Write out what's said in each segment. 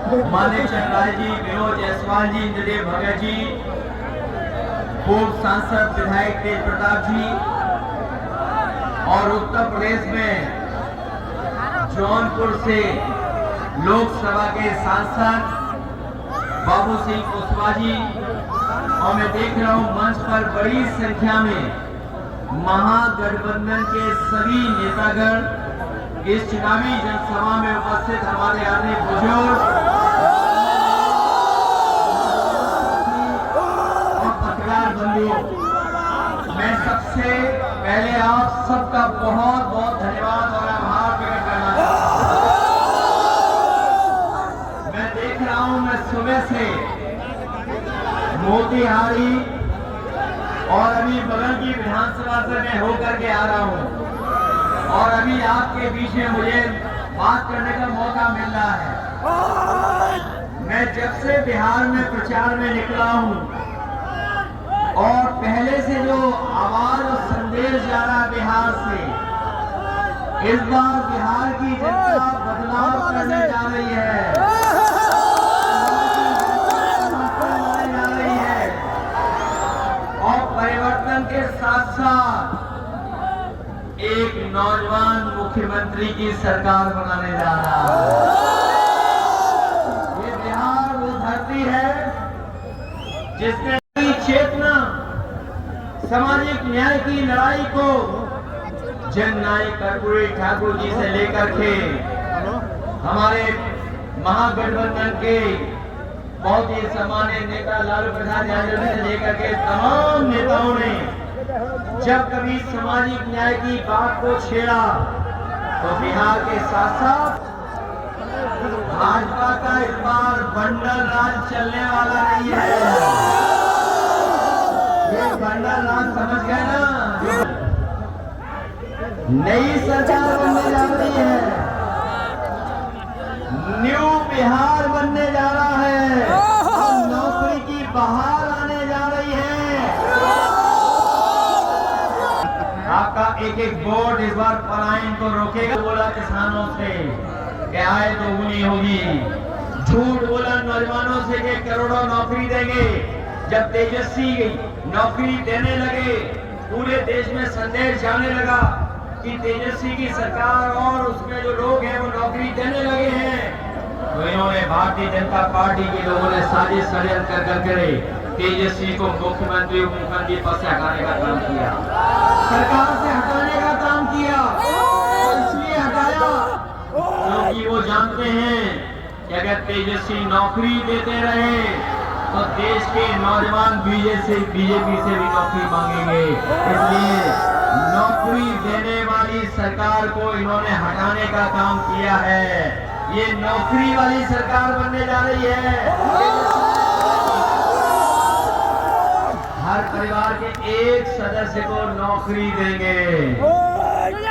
मान्य चंद्राय जी, विनोद जायसवाल जी, इंद्रदेव भगत जी, पूर्व सांसद विधायक तेज प्रताप जी, और उत्तर प्रदेश में जौनपुर से लोकसभा के सांसद बाबू सिंह कुशवाहा जी, और मैं देख रहा हूं मंच पर बड़ी संख्या में महागठबंधन के सभी नेतागण इस चुनावी जनसभा में उपस्थित हमारे आदरणीय बुजुर्ग और पत्रकार बंधुओं, मैं सबसे पहले आप सबका बहुत बहुत धन्यवाद और आभार प्रकट करना चाहता हूं। मैं देख रहा हूं, मैं सुबह से मोतिहारी और अभी बगल की विधानसभा से मैं होकर के आ रहा हूं, और अभी आपके बीच में मुझे बात करने का मौका मिल रहा है। मैं जब से बिहार में प्रचार में निकला हूं और पहले से जो आवाज और संदेश जा रहा है बिहार से, इस बार बिहार की जनता बदलाव करने जा रही है, परिवर्तन के साथ साथ एक नौजवान मुख्यमंत्री की सरकार बनाने जा रहा है। ये बिहार वो धरती है जिसने चेतना, सामाजिक न्याय की लड़ाई को जननायक कर्पूरी ठाकुर जी से लेकर के हमारे महागठबंधन के बहुत ही सम्मानित नेता लालू प्रसाद यादव से लेकर के तमाम नेताओं ने जब कभी सामाजिक न्याय की बात को छेड़ा तो बिहार के साथ साथ भाजपा का इस बार बंडल राज चलने वाला नहीं है। ये बंडल राज समझ गए ना? नई सरकार बनने जा रही है, न्यू बिहार बनने जा रहा है, नौकरी की बहार आने जा रही है। आपका एक एक वोट इस बार पलायन को रोकेगा। बोला किसानों से कि आय दोगुनी होगी, झूठ बोला नौजवानों से कि करोड़ों नौकरी देंगे। जब तेजस्वी नौकरी देने लगे, पूरे देश में संदेश जाने लगा कि तेजस्वी की सरकार और उसमें जो लोग हैं वो नौकरी देने लगे हैं, तो इन्होंने भारतीय जनता पार्टी के लोगों ने साजिश षड्यंत्र कर करे तेजस्वी को मुख्यमंत्री उपमुख्यमंत्री पद से हटाने का काम किया, सरकार से हटाने का काम किया। इसलिए हटाया क्योंकि वो जानते हैं कि अगर तेजस्वी नौकरी देते रहे तो देश के नौजवान बीजेपी से भी नौकरी मांगेंगे। इसलिए नौकरी देने वाली सरकार को इन्होंने हटाने का काम किया है। ये नौकरी वाली सरकार बनने जा रही है। हर परिवार के एक सदस्य को नौकरी देंगे।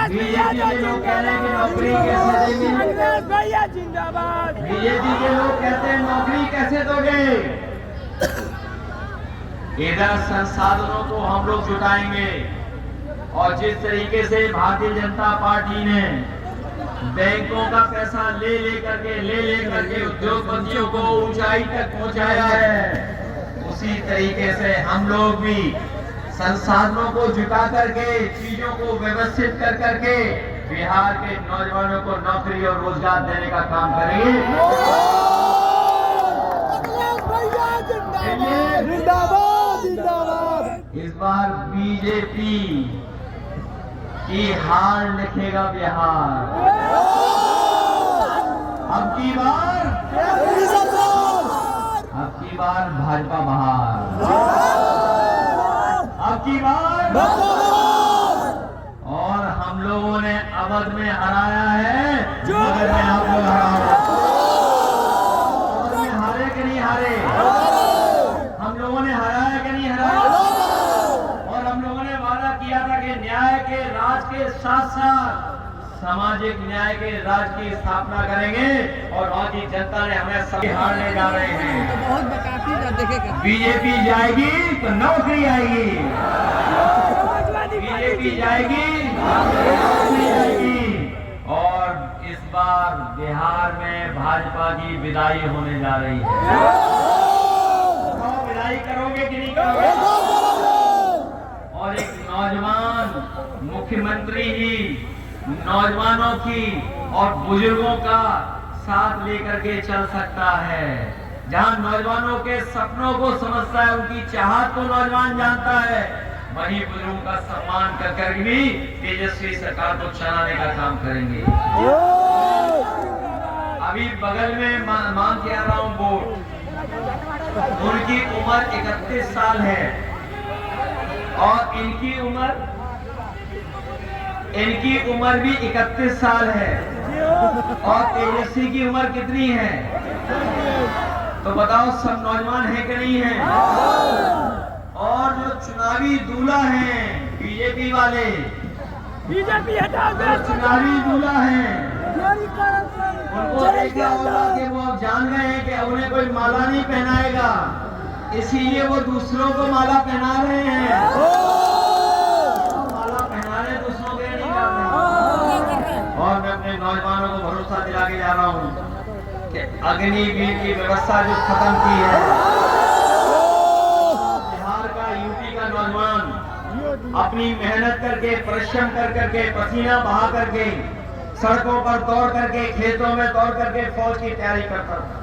बीजेपी के लोग कह रहे हैं कि नौकरी कैसे देंगे? जिंदाबाद। बीजेपी के लोग कहते हैं नौकरी कैसे दोगे? इधर संसाधनों को हम लोग जुटाएंगे, और जिस तरीके से भारतीय जनता पार्टी ने बैंकों का पैसा ले करके उद्योगपतियों को ऊंचाई तक पहुंचाया है, उसी तरीके से हम लोग भी संसाधनों को जुटा करके, चीजों को व्यवस्थित कर करके बिहार के नौजवानों को नौकरी और रोजगार देने का काम करेंगे। जिंदाबाद जिंदाबाद। इस बार बीजेपी की हार लिखेगा बिहार। अब की बार भाजपा बहार। अब की बार और हम लोगों ने अवध में हराया है, मगध में आप लोग हराओ। अवध में हारे कि नहीं हारे? हम लोगों ने हराया कि नहीं हराया? और हम लोगों ने वादा किया था कि न्याय के राज के साथ साथ सामाजिक न्याय के राज की स्थापना करेंगे, और भारतीय जनता ने हमें सभी हारने जा रहे हैं। बीजेपी जाएगी तो नौकरी आएगी, बीजेपी जाएगी नौकरी आएगी। और इस बार बिहार में भाजपा की विदाई होने जा रही है। तो विदाई करोगे कि नहीं करोगे? और एक नौजवान मुख्यमंत्री ही नौजवानों की और बुजुर्गों का साथ लेकर के चल सकता है। जहां नौजवानों के सपनों को समझता है, उनकी चाहत को नौजवान जानता है, वहीं बुजुर्गों का सम्मान कर भी तेजस्वी सरकार को चलाने का काम करेंगे। अभी बगल में मांग के आ रहा हूं वोट। उनकी उम्र 31 साल है और इनकी उम्र भी 31 साल है। और तेजस्वी की उम्र कितनी है? तो बताओ, सब नौजवान है कि नहीं है? और जो चुनावी दूल्हा हैं बीजेपी वाले, बीजेपी हटा दो, चुनावी दूल्हा हैं, उनको देखा होगा कि वो अब जान गए हैं कि उन्हें कोई माला नहीं पहनाएगा, इसीलिए वो दूसरों को माला पहना रहे हैं। माला पहना रहे दूसरों के नहीं कर रहे। और मैं अपने नौजवानों को भरोसा दिला के जा रहा हूँ कि अग्निवीर की व्यवस्था जो खत्म की है, बिहार का यूपी का नौजवान अपनी मेहनत करके, परिश्रम कर करके, पसीना बहा करके, सड़कों पर दौड़ करके, खेतों में दौड़ करके फौज की तैयारी करता था।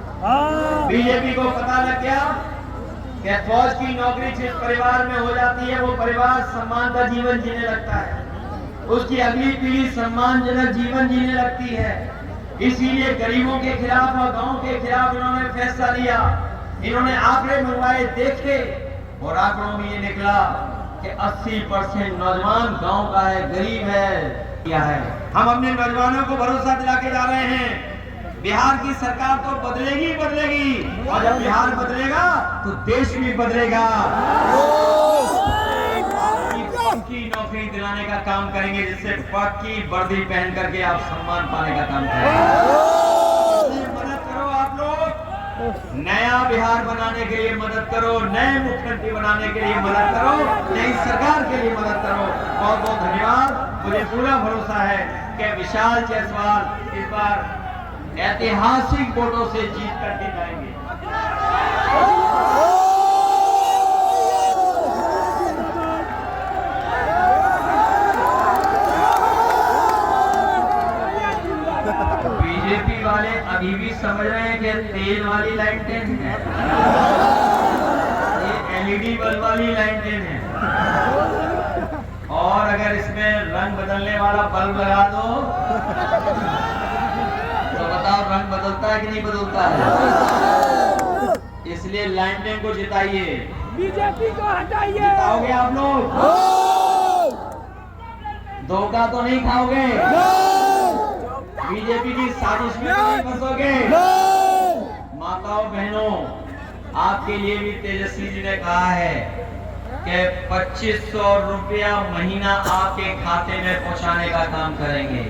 बीजेपी को पता लग गया कि फौज की नौकरी जिस परिवार में हो जाती है, वो परिवार सम्मान का जीवन जीने लगता है, उसकी अगली पीढ़ी सम्मानजनक जीवन जीने लगती है। इसीलिए गरीबों के खिलाफ और गांव के खिलाफ इन्होंने फैसला लिया। इन्होंने आंकड़े मंगवाए, देखे, और आंकड़ों में ये निकला कि 80% नौजवान गांव का है, गरीब है। क्या है, हम अपने नौजवानों को भरोसा दिला के जा रहे हैं, बिहार की सरकार तो बदलेगी बदलेगी, और जब बिहार बदलेगा तो देश भी बदलेगा। पक्की नौकरी दिलाने का काम करेंगे, जिससे पक्की वर्दी पहन करके आप सम्मान पाने का काम करेंगे। मदद करो आप लोग, नया बिहार बनाने के लिए मदद करो, नए मुख्यमंत्री बनाने के लिए मदद करो, नई सरकार के लिए मदद करो। बहुत बहुत धन्यवाद। मुझे पूरा भरोसा है कि विशाल जायसवाल इस बार ऐतिहासिक वोटों से जीत करके जाएंगे। बीजेपी वाले अभी भी समझ रहे हैं कि तेल वाली लाइटें हैं, ये एलईडी बल्ब वाली लाइटें हैं, और अगर इसमें रंग बदलने वाला बल्ब लगा दो तो बताओ रंग बदलता है कि नहीं बदलता है? इसलिए लाइटें को जिताइए, बीजेपी को हटाइए। जिताओगे आप लोग? धोखा तो नहीं खाओगे? बीजेपी की साजिश में नहीं फंसोगे? माताओं बहनों, आपके लिए भी तेजस्वी जी ने कहा है कि 2500 रुपया महीना आपके खाते में पहुंचाने का काम करेंगे।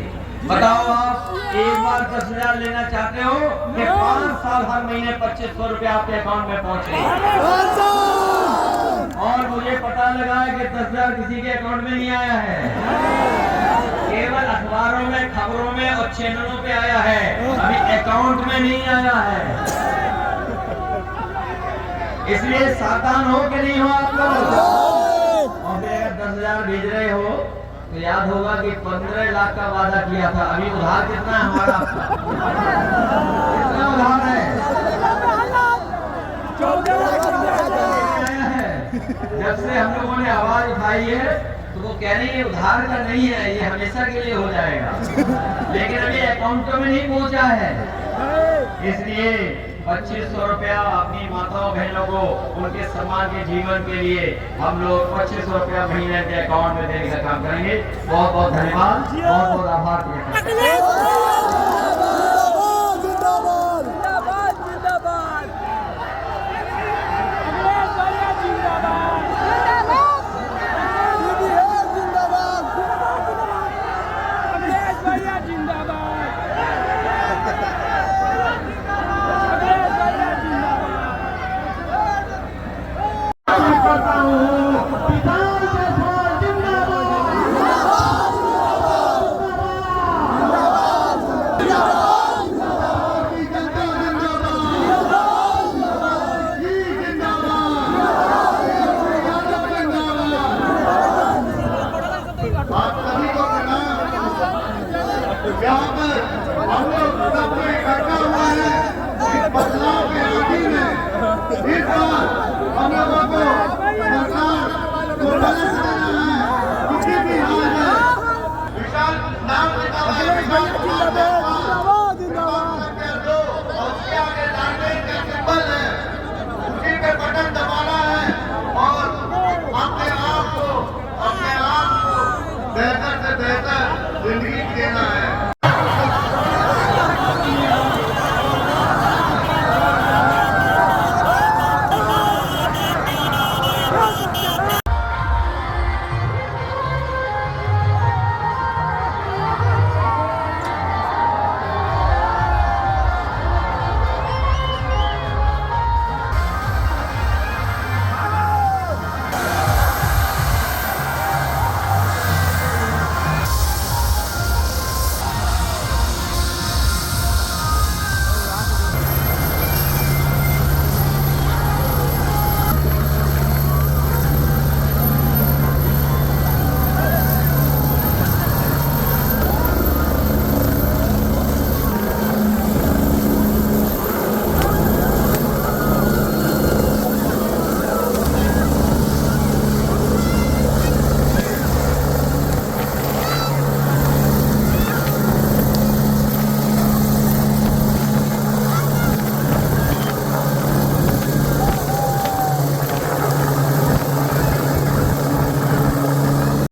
बताओ, आप एक बार 10,000 लेना चाहते हो कि 5 साल हर महीने 2500 रुपया आपके अकाउंट में पहुंचे? और मुझे पता लगा है कि 10,000 किसी के अकाउंट में नहीं आया है, केवल अखबारों में, खबरों में और चैनलों पे आया है, अभी अकाउंट में नहीं आया है। इसलिए सावधान हो कि नहीं हो आप लोग? और फिर अगर 10,000 भेज रहे हो तो याद होगा कि 15 लाख का वादा किया था। अभी उधार कितना है हमारा? कितना उधार है? 14 लाख। जब से हम लोगों ने आवाज उठाई है तो वो कह रही है उधार का नहीं है, ये हमेशा के लिए हो जाएगा, लेकिन अभी अकाउंटों में नहीं पहुंचा है। इसलिए 2500 रुपया अपनी माताओं बहनों को उनके सम्मान के जीवन के लिए हम लोग 2500 रुपया महीने के अकाउंट में देने का काम करेंगे। बहुत बहुत धन्यवाद, बहुत बहुत आभार।